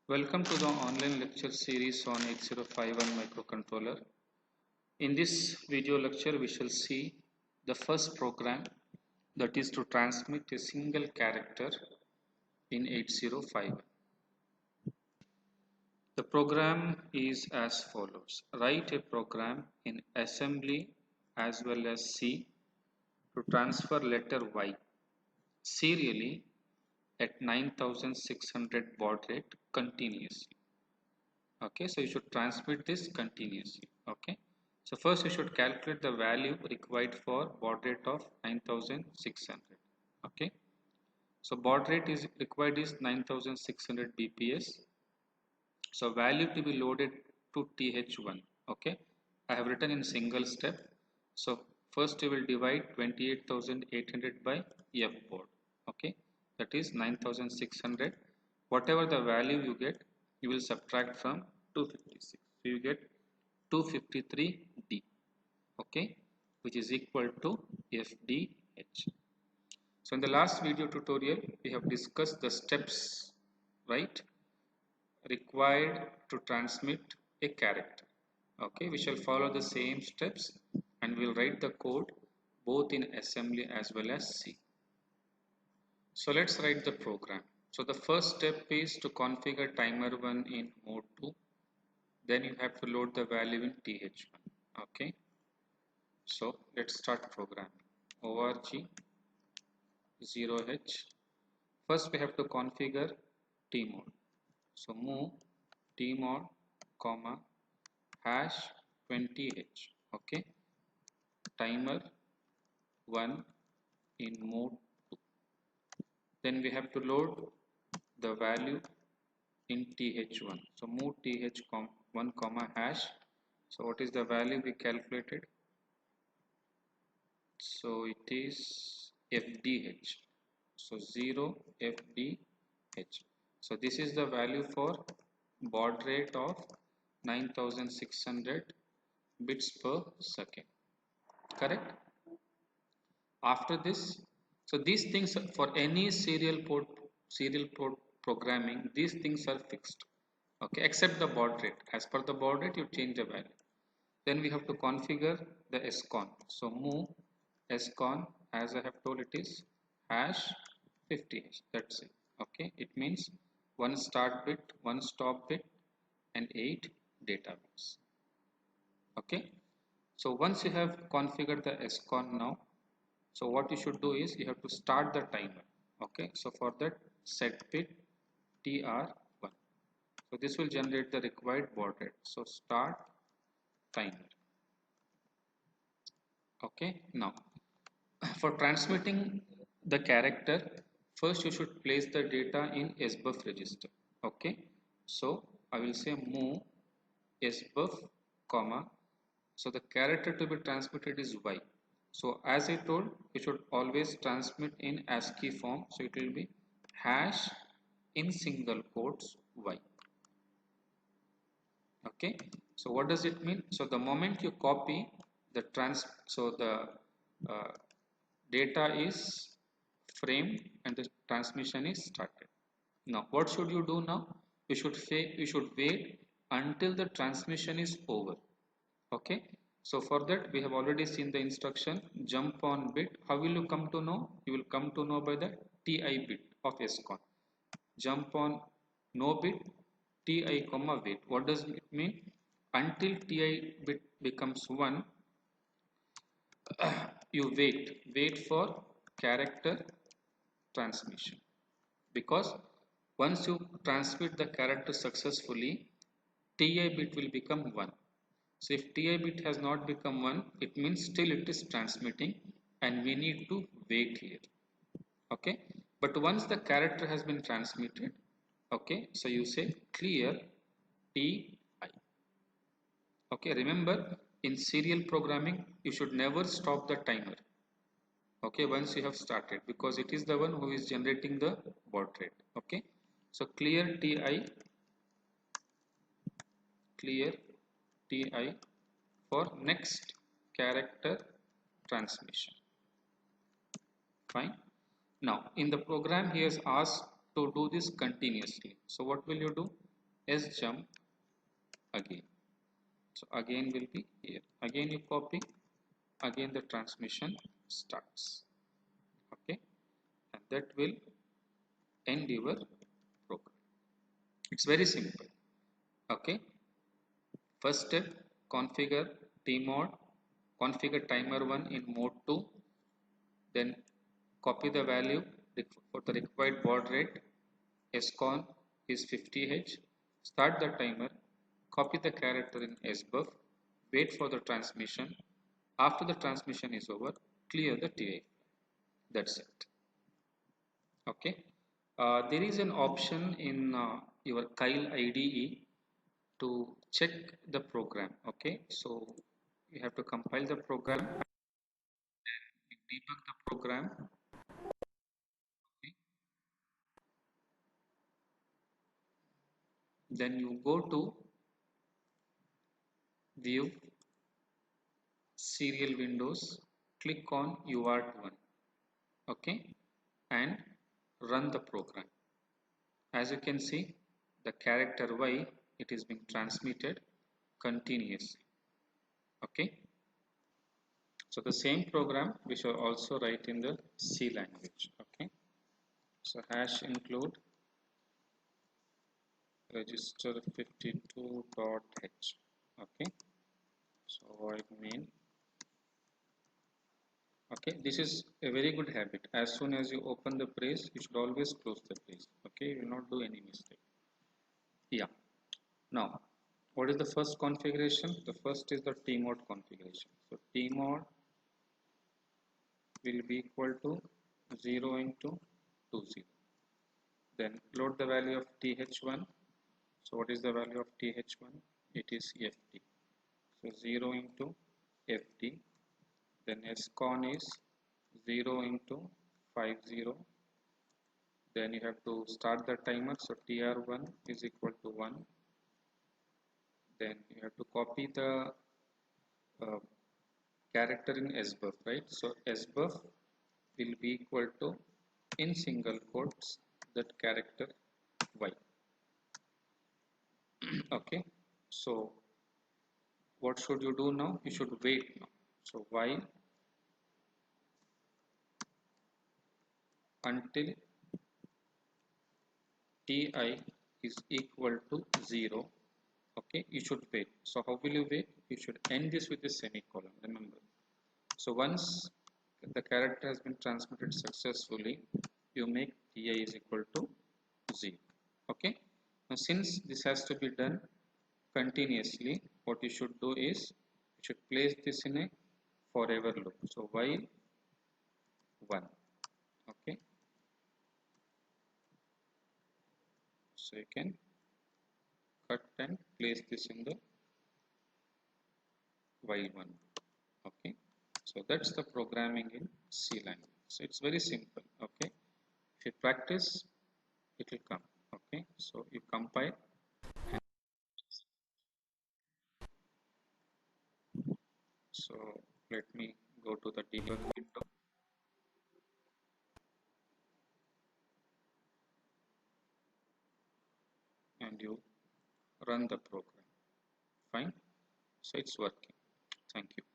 Welcome to the online lecture series on 8051 microcontroller. In this video lecture, we shall see the first program, that is to transmit a single character in 8051. The program is as follows. Write a program in assembly as well as C to transfer letter Y serially at 9600 baud rate continuously. Okay, so you should transmit this continuously. Okay, so first you should calculate the value required for baud rate of 9600. Okay, so baud rate is required is 9600 bps. So value to be loaded to th1. Okay, I have written in single step. So first you will divide 28800 by f baud. Okay, that is 9600. Whatever the value you get, you will subtract from 256. So you get 253d. Okay, which is equal to fdh. So in the last video tutorial, we have discussed the steps, right, required to transmit a character. Okay, we shall follow the same steps and we'll write the code both in assembly as well as C. So let's write the program. So the first step is to configure timer 1 in mode 2. Then you have to load the value in th1. Okay, so let's start program. org 0h. First we have to configure tmod. So move tmod comma hash 20h. Okay, timer 1 in mode 2. Then we have to load the value in th1. So move th1 comma hash. So what is the value we calculated? So it is fdh. So 0 fdh. So this is the value for baud rate of 9600 bits per second. Correct? After this, so these things for any serial port programming, these things are fixed. Okay, except the baud rate. As per the baud rate, you change the value. Then we have to configure the scon. So move scon, as I have told, it is hash 50. That's it. Okay, it means one start bit, one stop bit, and 8 data bits. Okay, so once you have configured the scon now, so what you should do is you have to start the timer. Okay, so for that set bit tr1. So this will generate the required baud rate. So start timer. Okay, now for transmitting the character, first you should place the data in sbuf register. Okay, so I will say move sbuf comma. So the character to be transmitted is y. So as I told, you should always transmit in ASCII form. So it will be hash in single quotes y. Okay, so what does it mean? So the moment you copy the uh, data is framed and the transmission is started. Now what should you do now? You should wait until the transmission is over. Okay, so for that we have already seen the instruction jump on bit. How will you come to know? You will come to know by the ti bit of scon. Jump on no bit ti comma wait. What does it mean? Until ti bit becomes 1, you wait for character transmission, because once you transmit the character successfully, ti bit will become 1. So if ti bit has not become 1, it means still it is transmitting and we need to wait here. Okay, but once the character has been transmitted, okay, so you say clear ti. Okay, remember, in serial programming you should never stop the timer. Okay, once you have started, because it is the one who is generating the baud rate. Okay, so clear ti for next character transmission. Fine. Now in the program he has asked to do this continuously. So what will you do? sjump again. So again will be here. Again you copy, again the transmission starts. Okay, and that will end your program. It's very simple. Okay, first step, configure tmod, configure timer 1 in mode 2, then copy the value for the required baud rate. Scon is 50H. Start the timer, copy the character in sbuff, wait for the transmission. After the transmission is over, clear the TI. That's it. Okay. There is an option in your Kyle IDE to check the program. Okay. So you have to compile the program, debug the program. Okay. Then you go to view serial windows, click on UART1. Okay, and run the program. As you can see, the character Y, it is being transmitted continuously. Okay, so the same program we shall also write in the C language. Okay, so hash include register 52.h. Okay, so void main. Okay, this is a very good habit. As soon as you open the brace, you should always close the brace. Okay, you will not do any mistake. Yeah. Now, what is the first configuration? The first is the tmod configuration. So tmod will be equal to 0 into 20. Then load the value of th1. So what is the value of th1? It is ft. So 0 into ft. Then scon is 0 into 50. Then you have to start the timer. So tr1 is equal to 1. Then you have to copy the uh, character in sbuff, right? So sbuff will be equal to, in single quotes, that character y. Okay, so what should you do now? You should wait now. So while until ti is equal to 0. Okay, you should wait. So how will you wait? You should end this with a semicolon, remember. So once the character has been transmitted successfully, you make ti is equal to 0. Okay, now since this has to be done continuously, what you should do is you should place this in a forever loop. So while 1. Okay, so you can cut and place this in the while 1. Okay, so that's the programming in C language. So it's very simple. Okay, if you practice, it will come. Okay, so you compile. So let me go to the debug window and you run the program. Fine, so it's working. Thank you.